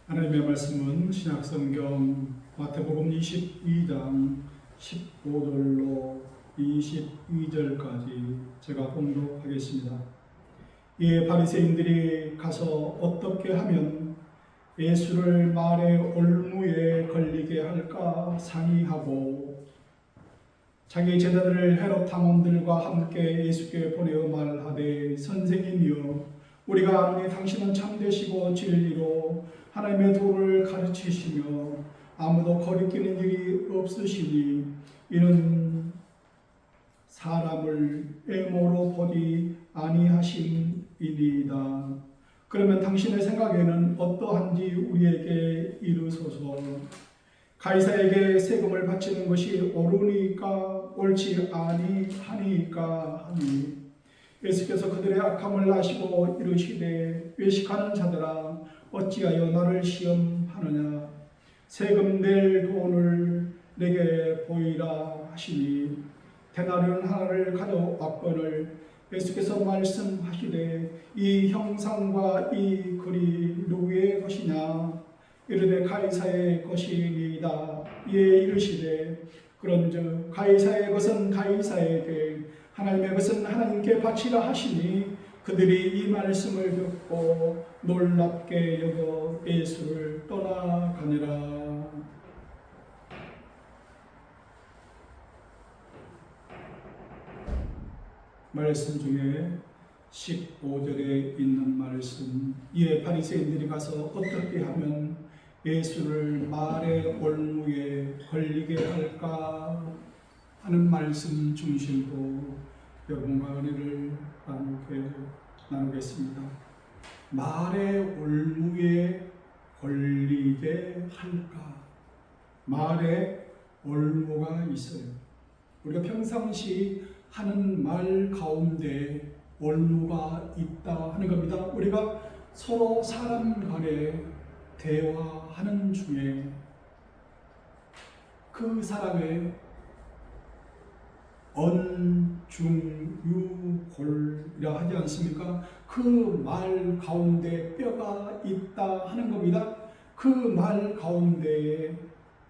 하나님의 말씀은 신약성경 마태복음 22장 15절로 22절까지 제가 봉독하겠습니다. 이에 바리새인들이 가서 어떻게 하면 예수를 말의 올무에 걸리게 할까 상의하고 자기 제자들을 헤롯 당원들과 함께 예수께 보내어 말하되, 선생님이여, 우리가 아노니 당신은 참되시고 진리로 하나님의 도를 가르치시며 아무도 거리끼는 일이 없으시니 이는 사람을 애모로 보지 아니하심이니이다. 그러면 당신의 생각에는 어떠한지 우리에게 이르소서. 가이사에게 세금을 바치는 것이 옳으니까 옳지 아니하니까 하니, 예수께서 그들의 악함을 아시고 이르시되, 외식하는 자들아 어찌하여 나를 시험하느냐. 세금 낼 돈을 내게 보이라 하시니, 데나리온 하나를 가져왔거늘 예수께서 말씀하시되, 이 형상과 이 글이 누구의 것이냐. 이르되 가이사의 것이니이다. 이에 이르시되, 그런즉 가이사의 것은 가이사에게, 하나님의 것은 하나님께 바치라 하시니, 그들이 이 말씀을 듣고 놀랍게 여겨 예수를 떠나가니라. 말씀 중에 15절에 있는 말씀, 이에 바리새인들이 가서 어떻게 하면 예수를 말의 올무에 걸리게 할까 하는 말씀 중심으로 여러분과 은혜를 나누겠습니다. 말의 올무에 걸리게 할까? 말의 올무가 있어요. 우리가 평상시 하는 말 가운데 올무가 있다 하는 겁니다. 우리가 서로 사람 간에 대화하는 중에 그 사람의 언중유골이라 하지 않습니까? 그 말 가운데 뼈가 있다 하는 겁니다. 그 말 가운데에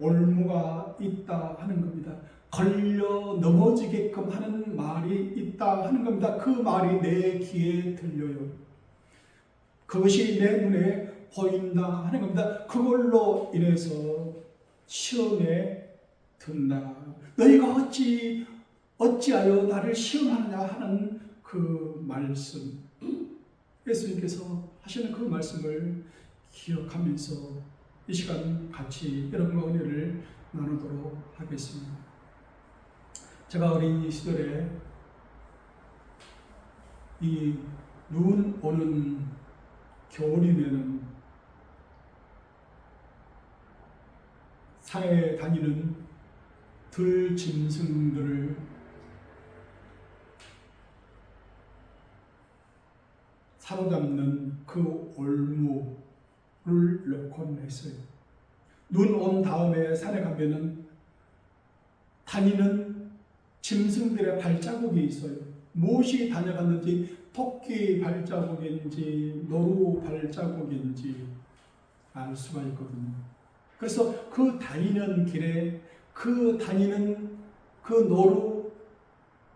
올무가 있다 하는 겁니다. 걸려 넘어지게끔 하는 말이 있다 하는 겁니다. 그 말이 내 귀에 들려요. 그것이 내 눈에 보인다 하는 겁니다. 그걸로 인해서 시험에 든다. 너희가 어찌하여 나를 시험하느냐 하는 그 말씀, 예수님께서 하시는 그 말씀을 기억하면서 이 시간 같이 여러분과 은혜를 나누도록 하겠습니다. 제가 어린 시절에 이 눈 오는 겨울이면은 산에 다니는 들짐승들을 사로잡는 그 올무를 넣곤 했어요. 눈 온 다음에 산에 가면은 다니는 짐승들의 발자국이 있어요. 무엇이 다녀갔는지, 토끼 발자국인지 노루 발자국인지 알 수가 있거든요. 그래서 그 다니는 길에 그 다니는 그 노루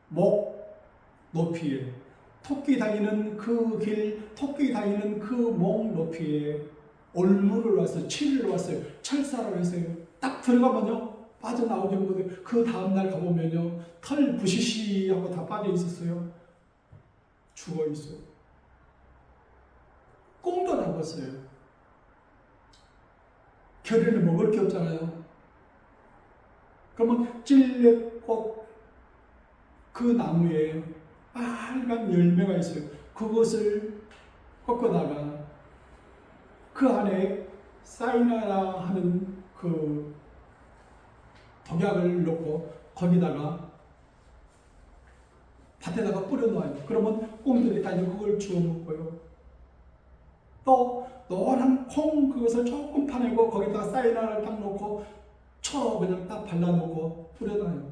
목 높이에, 토끼 다니는 그 길, 토끼 다니는 그 목 높이에 올무를 와서 치를 왔어요. 철사를 했어요. 딱 들어가면요 빠져나오지 못해요. 그 다음날 가보면요 털 부시시하고 다 빠져 있었어요. 죽어 있어요. 꽁도 나왔어요. 겨울에는 먹을 게 없잖아요. 그러면 찔레꽃 그 나무에 빨간 열매가 있어요. 그것을 꺾어다가 그 안에 사이나라 하는 그 독약을 넣고 거기다가 밭에다가 뿌려놓아요. 그러면 꽁들이 다 그걸 주워 먹고요. 또 노란 콩 그것을 조금 파내고 거기다가 사이나라를 딱 넣고 그냥 딱 발라놓고 뿌려놔요.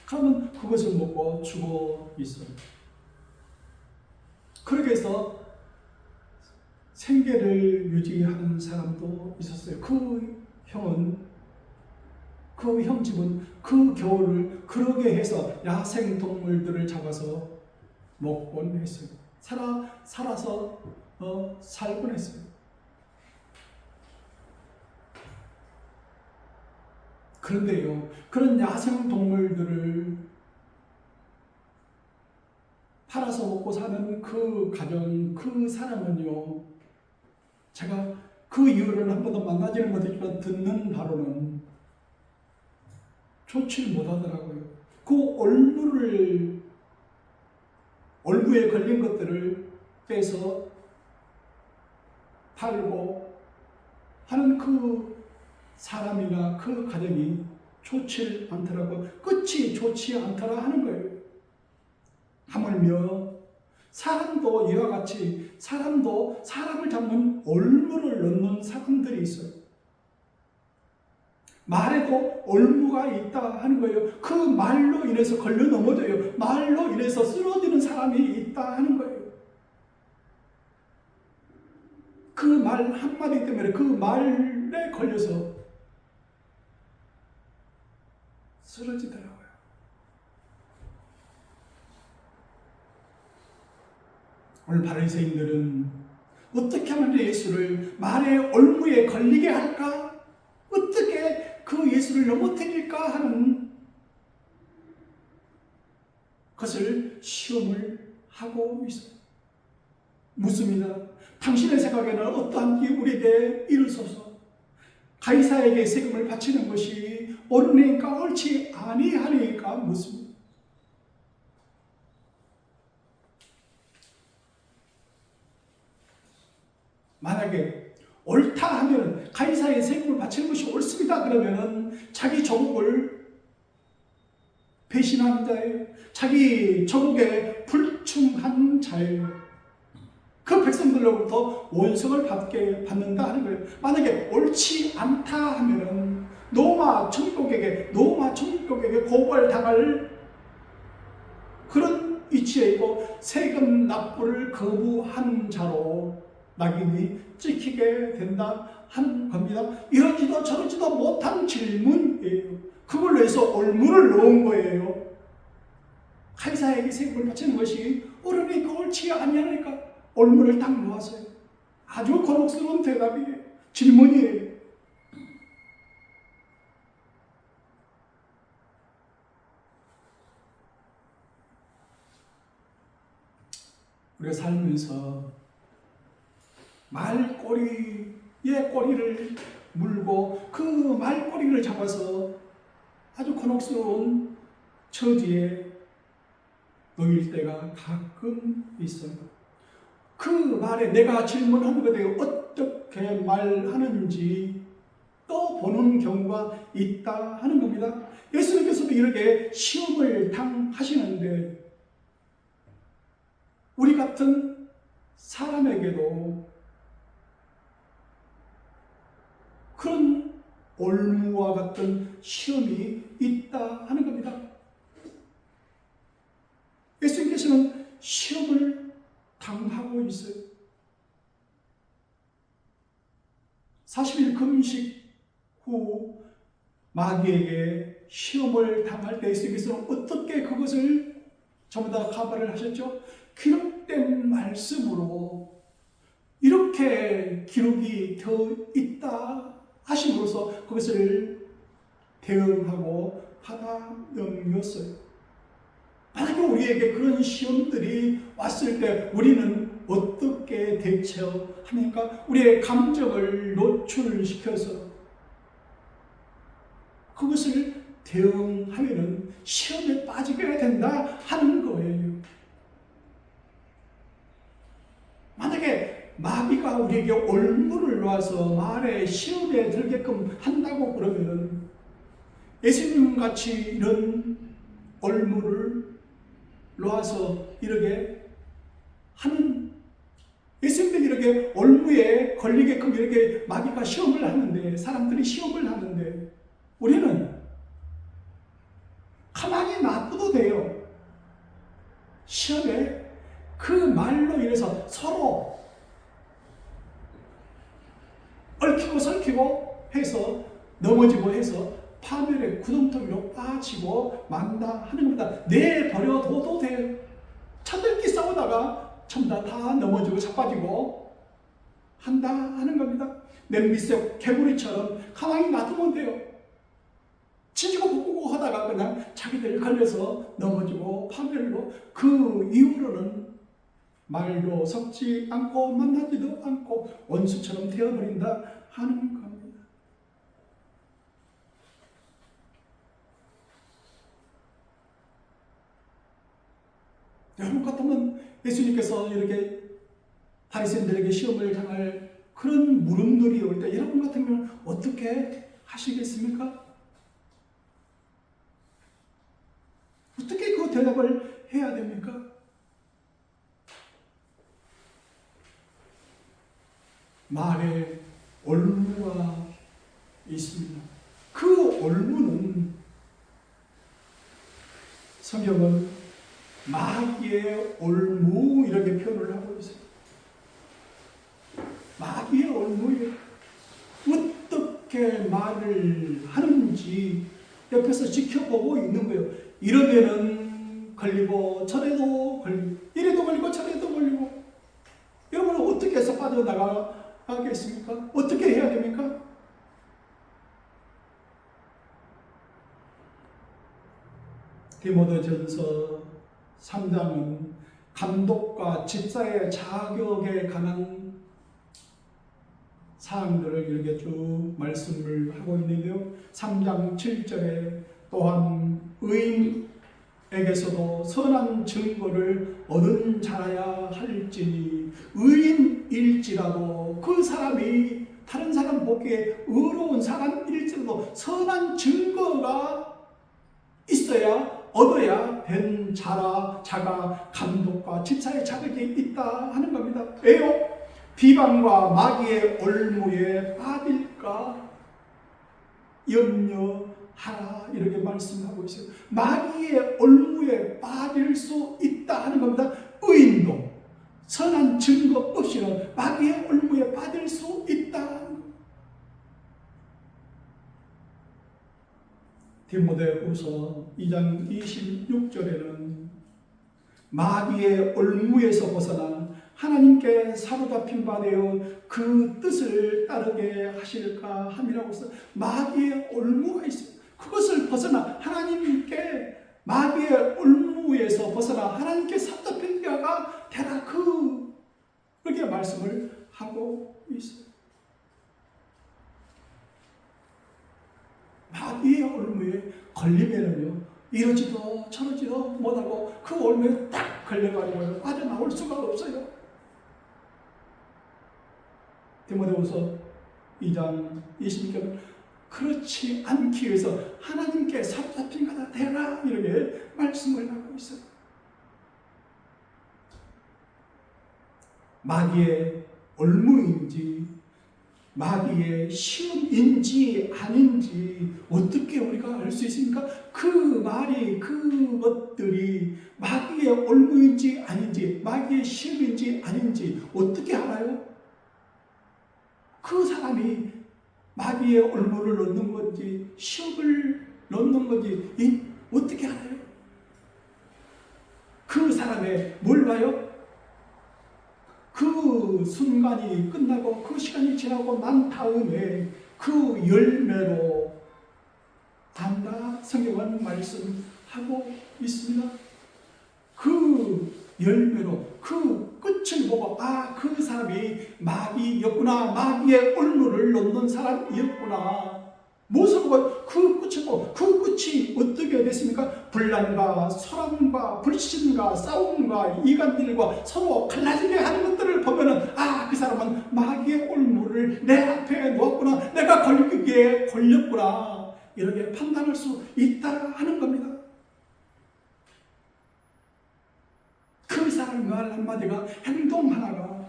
그러면 그것을 먹고 죽어 있어요. 그렇게 해서 생계를 유지하는 사람도 있었어요. 그 형 집은 그 겨울을 그러게 해서 야생 동물들을 잡아서 먹곤 했어요. 살아서 살곤 했어요. 그런데요, 그런 야생 동물들을 팔아서 먹고 사는 그 가정, 그 사람은요, 제가 그 이유를 한 번도 만나지는 못했지만 듣는 바로는 좋지 못하더라고요. 그 얼무에 걸린 것들을 빼서 팔고 하는 그 사람이나 그 가정이 좋지 않더라고. 끝이 좋지 않더라 하는 거예요. 하물며 사람도 이와 같이 사람도 사람을 잡는 얼무를 넣는 사람들이 있어요. 말에도 얼무가 있다 하는 거예요. 그 말로 인해서 걸려 넘어져요. 말로 인해서 쓰러지는 사람이 있다 하는 거예요. 그 말 한마디 때문에 그 말에 걸려서 쓰러지더라고요. 오늘 바리새인들은 어떻게 하면 예수를 말의 얼무에 걸리게 할까? 어떻게 그 예수를 넘어뜨릴까 하는 것을 시험을 하고 있어요. 묻습니다. 당신의 생각에는 어떠한 일이 우리에게 이르소서. 가이사에게 세금을 바치는 것이 옳으니까 옳지 아니하니까 묻습니다. 만약에 옳다 하면 가이사의 세금을 바치는 것이 옳습니다. 그러면은 자기 조국을 배신한 자예요. 자기 조국에 불충한 자예요. 그 백성들로부터 원성을 받는다 하는 거예요. 만약에 옳지 않다 하면은 로마 총독에게 고발당할 그런 위치에 있고 세금 납부를 거부한 자로 낙인이 찍히게 된다 하는 겁니다. 이러지도 저러지도 못한 질문이에요. 그걸로 해서 얼무를 넣은 거예요. 가이사에게 세금을 바치는 것이 옳으니까 옳지 아니하니까 얼무를 딱 놓았어요. 아주 곤혹스러운 대답이에요. 질문이에요. 우리가 살면서 말꼬리에 꼬리를 물고 그 말꼬리를 잡아서 아주 곤혹스러운 처지에 놓일 때가 가끔 있어요. 그 말에 내가 질문하는 것에 어떻게 말하는지 또 보는 경우가 있다 하는 겁니다. 예수님께서도 이렇게 시험을 당하시는데 우리 같은 사람에게도 그런 올무와 같은 시험이 있다 하는 겁니다. 예수님께서는 시험을 당하고 있어요. 40일 금식 후 마귀에게 시험을 당할 때 예수님께서는 어떻게 그것을 전부 다 가발을 하셨죠? 기록된 말씀으로 이렇게 기록이 되어 있다 하심으로써 그것을 대응하고 받아 넘겼어요. 만약에 우리에게 그런 시험들이 왔을 때 우리는 어떻게 대처합니까? 우리의 감정을 노출시켜서 그것을 대응하면 시험에 빠지게 된다 하는 거예요. 만약에 마귀가 우리에게 올무를 놔서 말에 시험에 들게끔 한다고 그러면 예수님같이 이런 올무를 놓아서 이렇게 하는 예수님들이 이렇게 올무에 걸리게끔 이렇게 마귀가 시험을 하는데 사람들이 시험을 하는데 우리는 가만히 놔둬도 돼요. 시험에 그 말로 인해서 서로 얽히고 설키고 해서 넘어지고 해서 파멸의 구덩텅이로 빠지고 만다 하는 겁니다. 내버려둬도 돼요. 차들끼 싸우다가 전부 다 넘어지고 자빠지고 한다 하는 겁니다. 냄비 속 개구리처럼 가만히 놔두면 돼요. 치지고 볶고 하다가 그냥 자기들 걸려서 넘어지고 파멸로 그 이후로는 말도 섞지 않고 만나지도 않고 원수처럼 되어버린다 하는 겁니다. 여러분 같으면 예수님께서 이렇게 바리새인들에게 시험을 당할 그런 물음들이 올 때 여러분 같으면 어떻게 하시겠습니까? 어떻게 그 대답을 해야 됩니까? 말에 올무가 있습니다. 그 올무는 성경은 마귀의 올무 이렇게 표현을 하고 있어요. 마귀의 올무에 어떻게 말을 하는지 옆에서 지켜보고 있는 거예요. 이러면은 걸리고 저래도 걸리고 이래도 걸리고 저래도 걸리고 여러분은 어떻게 해서 빠져나가겠습니까? 어떻게 해야 됩니까? 디모데전서 3장은 감독과 집사의 자격에 관한 사항들을 이렇게 쭉 말씀을 하고 있는데요. 3장 7절에 또한 의인에게서도 선한 증거를 얻은 자라야 할지니 의인일지라도 그 사람이 다른 사람 보기에 의로운 사람일지라도 선한 증거가 있어야 얻어야 된 자가 감독과 집사의 자격이 있다 하는 겁니다. 왜요? 비방과 마귀의 올무에 빠질까 염려하라 이렇게 말씀하고 있어요. 마귀의 올무에 빠질 수 있다 하는 겁니다. 의인도 선한 증거 없이는 마귀의 올무에 빠질 수 있다. 디모데후서 2장 26절에는 마귀의 올무에서 벗어나 하나님께 사로잡힌 바 되어 그 뜻을 따르게 하실까 함이라고 해서 마귀의 올무가 있어요. 그것을 벗어나 하나님께 마귀의 올무에서 벗어나 하나님께 사로잡힌 자가 되라 그렇게 말씀을 하고 있어요. 마귀의 올무에 걸리면은요 이러지도 저러지도 못하고 그 올무에 딱 걸려가지고 빠져나올 수가 없어요. 디모데후서 2장 20절은 그렇지 않기 위해서 하나님께 사로잡힌 자가 되라 이렇게 말씀을 하고 있어요. 마귀의 올무인지 마귀의 시험인지 아닌지 어떻게 우리가 알 수 있습니까? 그 말이 그것들이 마귀의 올무인지 아닌지 마귀의 시험인지 아닌지 어떻게 알아요? 그 사람이 마귀의 올무를 넣는 건지 시험을 넣는 건지 어떻게 알아요? 그 사람의 뭘 봐요? 그 순간이 끝나고 그 시간이 지나고 난 다음에 그 열매로 단다 성경은 말씀하고 있습니다. 그 열매로 그 끝을 보고 그 사람이 마귀였구나 마귀의 올무를 넣는 사람이었구나 무엇을 보고 그 끝을 보고 그 끝이 어떻게 됐습니까? 분란과 소란과 불신과 싸움과 이간들과 서로 갈라지게 하는 것들을 보면은 그 사람은 마귀의 올무를 내 앞에 놓았구나 내가 걸리기에 걸렸구나 이렇게 판단할 수 있다 하는 겁니다. 그 사람의 말 한마디가 행동 하나가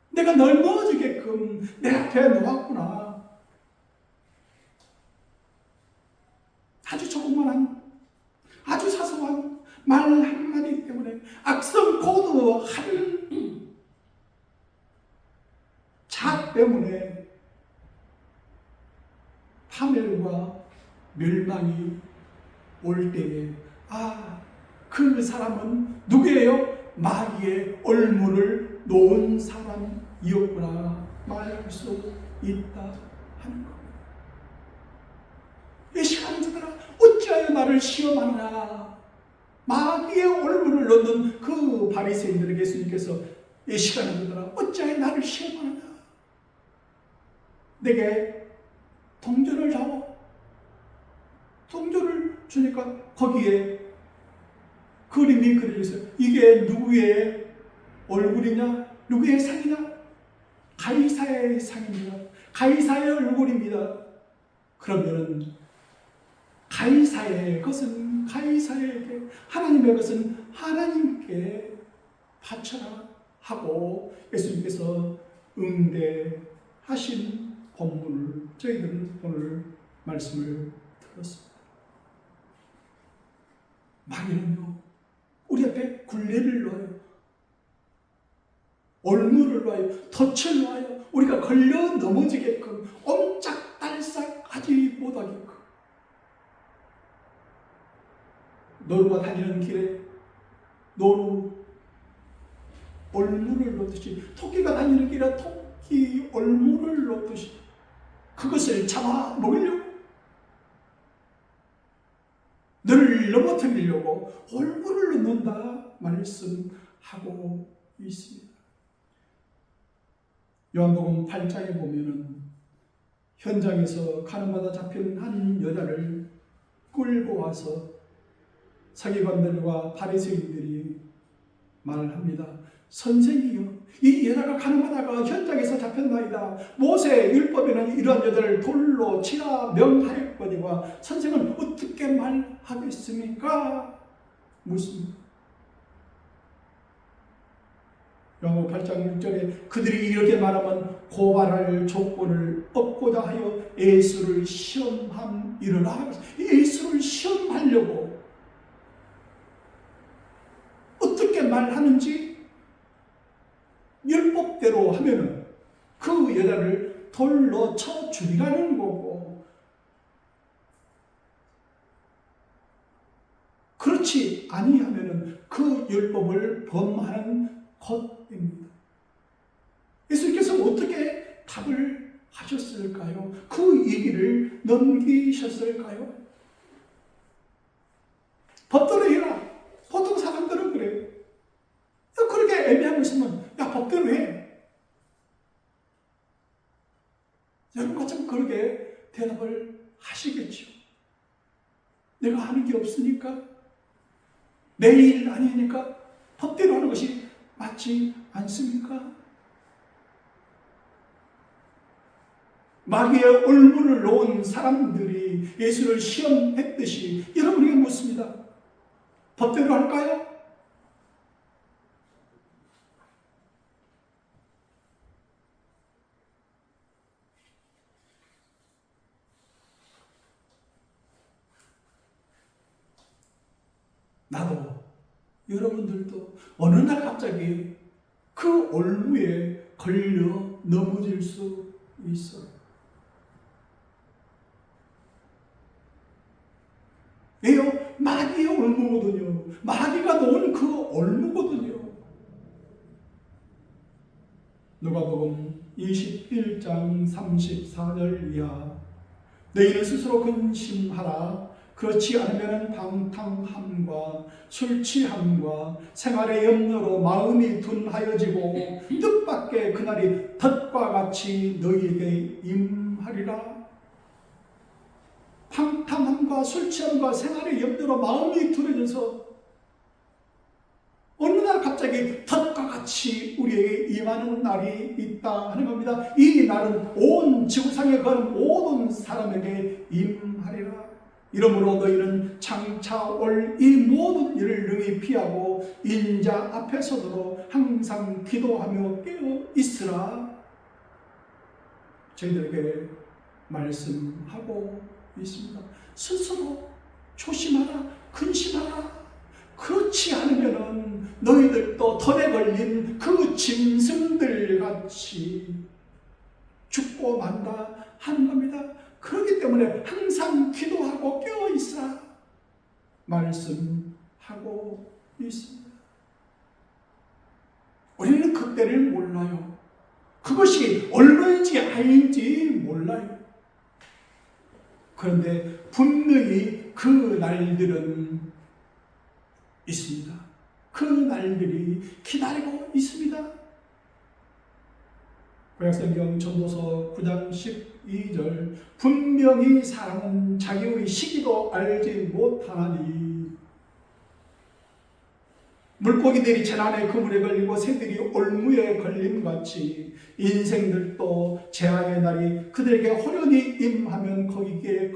내가 넓어지게끔 내 앞에 놓았구나. 아주 조그만한 아주 사소한 말 한마디 때문에 악성 코드 한 자 때문에 고통과 멸망이 올 때에 그 사람은 누구예요? 마귀의 얼물을 놓은 사람이었구나 말할 수 있다 하는 겁니다. 이 시간에 들으라 어찌하여 나를 시험하느냐. 마귀의 얼물을 넣는 그 바리새인들에게 예수님께서 이 시간에 들으라 어찌하여 나를 시험하느냐. 내게 동전을 잡아. 동전을 주니까 거기에 그림이 그려져 있어요. 이게 누구의 얼굴이냐? 누구의 상이냐? 가이사의 상입니다. 가이사의 얼굴입니다. 그러면은 가이사의 것은 가이사에게, 하나님의 것은 하나님께 바쳐라 하고 예수님께서 응대하신 본문을 저희들은 오늘 말씀을 들었습니다. 마귀는요 우리 앞에 굴레를 놔요. 얼물을 놔요. 덫을 놔요. 우리가 걸려 넘어지게끔 옴짝달싹하지 못하게끔. 노루가 다니는 길에 노루 얼물을 놓듯이, 토끼가 다니는 길에 토끼 얼물을 놓듯이 그것을 잡아 먹으려고, 너를 넘어뜨리려고 얼물을 넣는다 말씀하고 있습니다. 요한복음 8장에 보면은 현장에서 가늠하다 잡힌 한 여자를 끌고 와서 서기관들과 바리새인들이 말을 합니다. 선생이요, 이 여자가 가늠하다가 현장에서 잡혔나이다. 모세 율법에는 이러한 여자를 돌로 치라 명하였거니와 선생은 어떻게 말하겠습니까? 묻습니다. 요한복음 8장 6절에 그들이 이렇게 말하면 고발할 조건을 얻고자 하여 예수를 시험함이로라. 예수를 시험하려고 어떻게 말하는지 율법대로 하면은 그 여자를 돌로 쳐 죽이라는 거고, 그렇지 아니하면은 그 율법을 범하는 것입니다. 예수님께서 어떻게 답을 하셨을까요? 그 얘기를 넘기셨을까요? 법대로 해라. 보통 사람들은 그래요. 그렇게 애매한 거 있으면 야 법대로 해. 여러분과 좀 그렇게 대답을 하시겠죠. 내가 하는 게 없으니까, 내 일 아니니까 법대로 하는 것이 맞지 않습니까? 마귀의 얼물을 놓은 사람들이 예수를 시험했듯이 여러분에게 묻습니다. 법대로 할까요? 나도, 여러분들도 어느 날 갑자기 그 얼무에 걸려 넘어질 수 있어요. 왜요? 마귀의 얼무거든요. 마귀가 놓은 그 얼무거든요. 누가복음 21장 34절 이하 너희는 스스로 근심하라. 그렇지 않으면 방탕함과 술취함과 생활의 염려로 마음이 둔하여지고 뜻밖의 그날이 덫과 같이 너희에게 임하리라. 방탕함과 술취함과 생활의 염려로 마음이 둔해져서 어느 날 갑자기 덫과 같이 우리에게 임하는 날이 있다 하는 겁니다. 이 날은 온 지구상에 거하는 모든 사람에게 임하리라. 이러므로 너희는 장차 올 이 모든 일을 능히 피하고 인자 앞에 서도록 항상 기도하며 깨어 있으라. 저희들에게 말씀하고 있습니다. 스스로 조심하라, 근심하라. 그렇지 않으면 너희들도 덫에 걸린 그 짐승들 같이 죽고 만다 하는 겁니다. 그렇기 때문에 항상 기도하고 깨어있으라 말씀하고 있습니다. 우리는 그때를 몰라요. 그것이 언론인지 아닌지 몰라요. 그런데 분명히 그 날들은 있습니다. 그 날들이 기다리고 있습니다. 구약성경 전도서 9장 12절 분명히 사람은 자기의 시기도 알지 못하나니 물고기들이 재난의 그물에 걸리고 새들이 올무에 걸림같이 인생들도 재앙의 날이 그들에게 호련히 임하면 거기에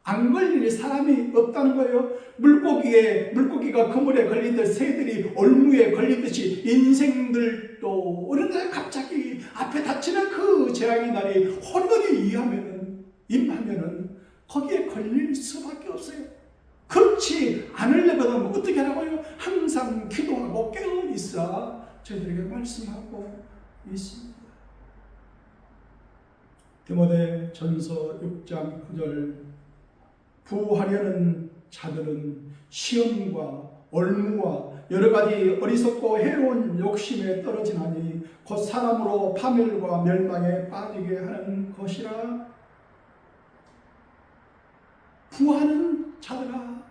안 걸릴 사람이 없다는 거예요. 물고기가 그물에 걸리듯 새들이 올무에 걸리듯이 인생들도 어느 날 갑자기 앞에 닥치는 그 재앙의 날이 호련히 임하면은 거기에 걸릴 수밖에 없어요. 그렇지 않으려면 어떻게 하라고요? 항상 기도하고 깨어있어 저희들에게 말씀하고 있습니다. 디모데 전서 6장 9절 부하려는 자들은 시험과 올무와 여러가지 어리석고 해로운 욕심에 떨어지나니 곧 사람으로 파멸과 멸망에 빠지게 하는 것이라. 부하는 자들아,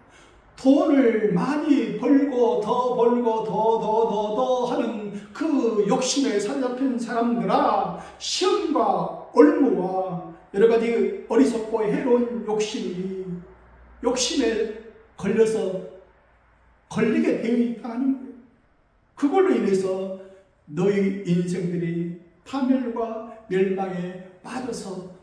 돈을 많이 벌고 더 벌고 더 하는 그 욕심에 사로잡힌 사람들아, 시험과 올무와 여러가지 어리석고 해로운 욕심에 걸려서 걸리게 되어 있다는 거예요. 그걸로 인해서 너희 인생들이 파멸과 멸망에 빠져서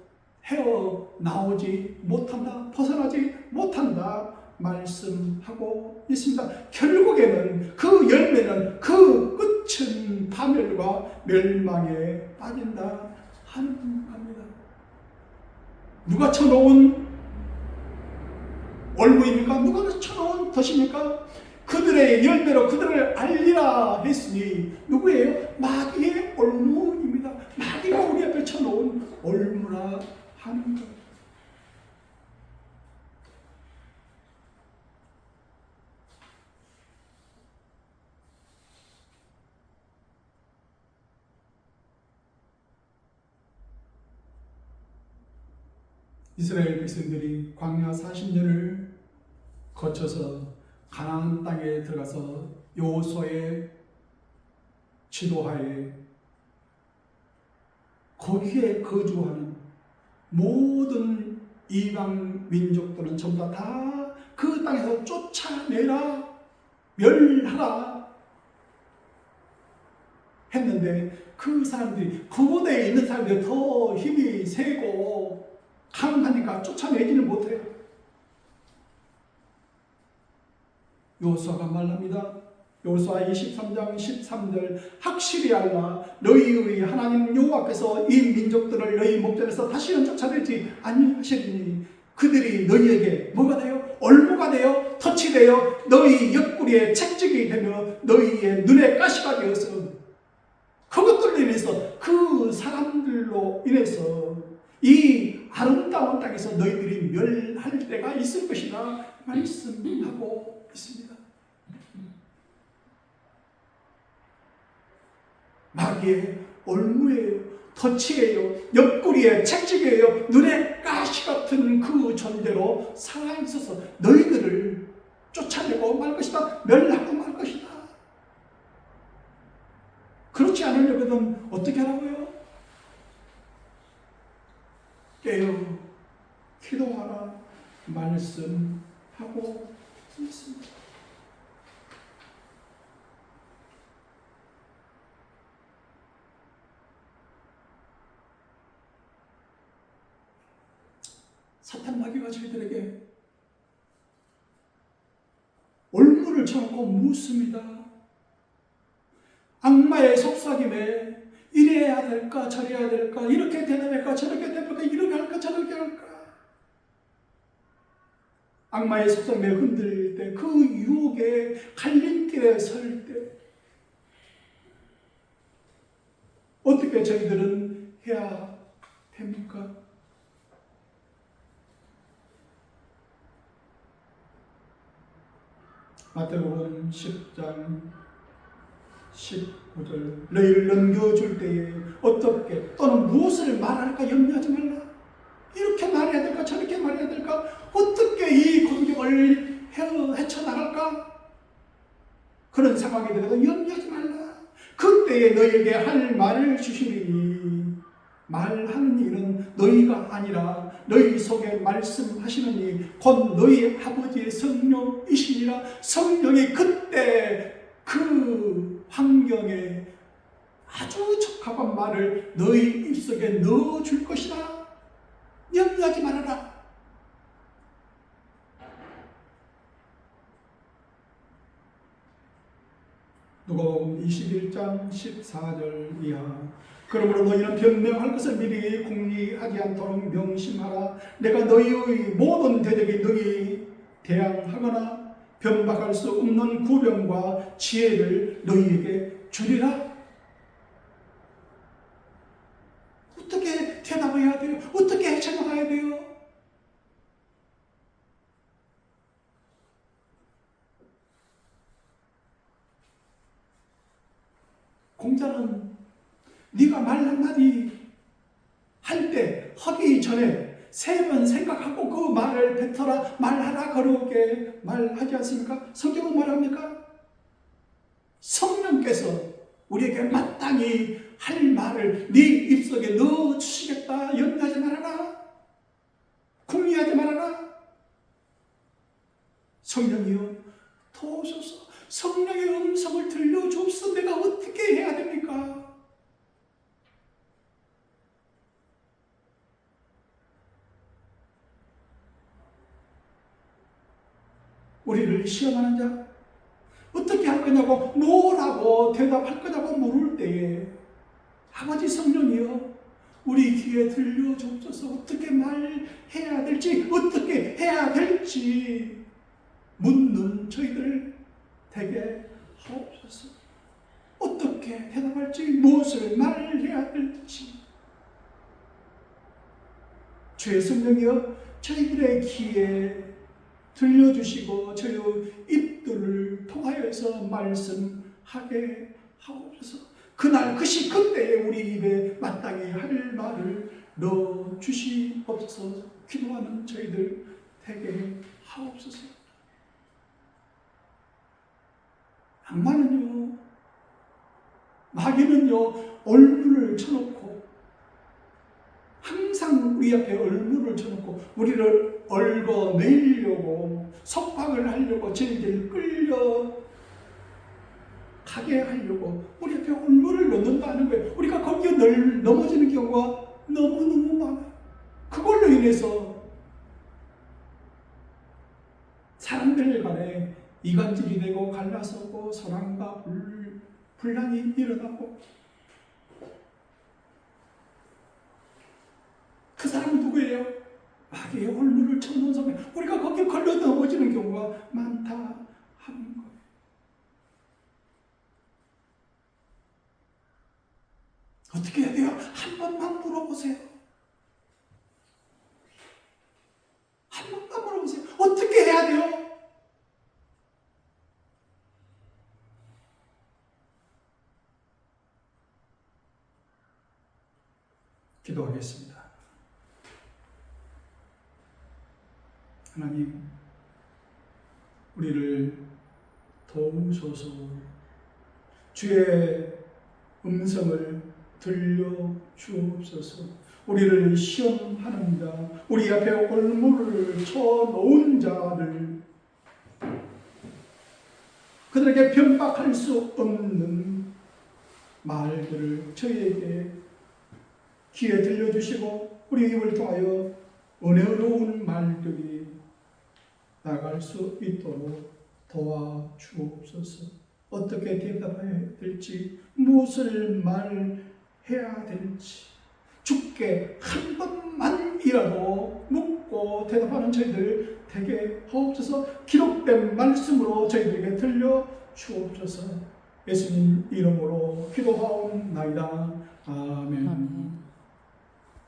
헤어나오지 못한다, 벗어나지 못한다 말씀하고 있습니다. 결국에는 그 열매는 그 끝은 파멸과 멸망에 빠진다 하는 겁니다. 누가 쳐놓은 올무입니까? 누가 쳐놓은 덫입니까? 그들의 열매로 그들을 알리라 했으니 누구예요? 마귀의 올무입니다. 마귀가 우리 앞에 쳐놓은 올무라 하는 것. 이스라엘 백성들이 광야 40년을 거쳐서 가나안 땅에 들어가서 여호수아의 지도하에 거기에 거주하는 모든 이방 민족들은 전부 다 그 땅에서 쫓아내라, 멸하라 했는데 그 사람들이 그곳에 있는 사람들이 더 힘이 세고 강하니까 쫓아내지는 못해요. 여호수아가 말합니다. 여호수아 23장 13절 확실히 알라 너희의 하나님 여호와께서 이 민족들을 너희 목전에서 다시는 쫓아내지 아니하시리니 그들이 너희에게 뭐가 되어? 올무가 되어 덫이 되어 너희 옆구리에 채찍이 되며 너희의 눈에 가시가 되어서 그것들로 인해서 그 사람들로 인해서 이 아름다운 땅에서 너희들이 멸할 때가 있을 것이다 말씀하고 있습니다. 마귀의 올무예요, 덫이에요, 옆구리에 채찍이에요, 눈에 가시 같은 그 존재로 살아있어서 너희들을 쫓아내고 말 것이다, 멸하고 말 것이다. 그렇지 않으려면 어떻게 하라고요? 깨어 기도하라 말씀하고 있습니다. 사탄 마귀가 저희들에게 올무를 쳐놓고 묻습니다. 악마의 속삭임에 이래야 될까 저래야 될까, 이렇게 대답할까 저렇게 대답할까, 이렇게 할까 저렇게 할까. 악마의 속삭임에 흔들릴 때, 그 유혹의 갈림길에 설 때 어떻게 저희들은 해야 됩니까? 마태복음 10장 19절 너희를 넘겨줄 때에 어떻게 또는 무엇을 말할까 염려하지 말라. 이렇게 말해야 될까 저렇게 말해야 될까 어떻게 이 공경을 헤쳐나갈까 그런 상황에 대해서 염려하지 말라. 그때에 너희에게 할 말을 주시리니 말하는 이는 너희가 아니라 너희 속에 말씀하시는 이 곧 너희 아버지의 성령이시니라. 성령이 그때 그 환경에 아주 적합한 말을 너희 입속에 넣어줄 것이다. 염려하지 말아라. 누가복음 21장 14절 이하 그러므로 너희는 변명할 것을 미리 궁리하지 않도록 명심하라. 내가 너희의 모든 대적이 너희 대항하거나 변박할 수 없는 구변과 지혜를 너희에게 주리라. 어떻게 대답해야 돼요? 어떻게 헤쳐나가야 돼요? 공자는 네가 말 한마디 할 때 하기 전에 3번 생각하고 그 말을 뱉어라 말하라 그러게 말하지 않습니까? 성경은 말합니까? 성령께서 우리에게 마땅히 할 말을 네 입속에 넣어주시겠다. 염려하지 말아라. 궁리하지 말아라. 성령이여 도우소서. 성령의 음성을 들려주옵소서. 내가 어떻게 해야 됩니까? 우리를 시험하는 자 어떻게 할 거냐고 뭐라고 대답할 거냐고 물을 때에 아버지 성령이여 우리 귀에 들려주옵소서. 어떻게 말해야 될지 어떻게 해야 될지 묻는 저희들 되게 하옵소서. 어떻게 대답할지 무엇을 말해야 될지 주의 성령이여 저희들의 귀에 들려주시고 저희 입들을 통하여서 말씀하게 하옵소서. 그날 그 시 그때에 우리 입에 마땅히 할 말을 넣어주시옵소서. 기도하는 저희들 되게 하옵소서. 악마는요 마귀는요 얼굴을 쳐놓고 항상 우리 앞에 얼굴을 쳐놓고 우리를 얽어내려고 속박을 하려고 질질 끌려 가게 하려고 우리 앞에 얼굴을 놓는다는 거예요. 우리가 거기에 넘어지는 경우가 너무너무 많아요. 그걸로 인해서 사람들 간에 이간질이 되고 갈라서고 사랑과 분란이 일어나고 그 사람은 누구예요? 마귀의 얼굴을 쳐놓은 사람. 우리가 거기에 걸려 넘어지는 경우가 많다 하는 거예요. 어떻게 해야 돼요? 한 번만 물어보세요. 한 번만 물어보세요. 어떻게 해야 돼요? 기도하겠습니다. 하나님, 우리를 도우소서. 주의 음성을 들려주옵소서. 우리를 시험하는 자, 우리 앞에 올무를 쳐놓은 자를 그들에게 변박할 수 없는 말들을 저희에게 귀에 들려주시고 우리 입을 통하여 은혜로운 말들이 나갈 수 있도록 도와주옵소서. 어떻게 대답해야 될지 무엇을 말해야 될지 주께 한 번만이라도 묻고 대답하는 저희들 되게 하옵소서. 기록된 말씀으로 저희들에게 들려주옵소서. 예수님 이름으로 기도하옵나이다. 아멘.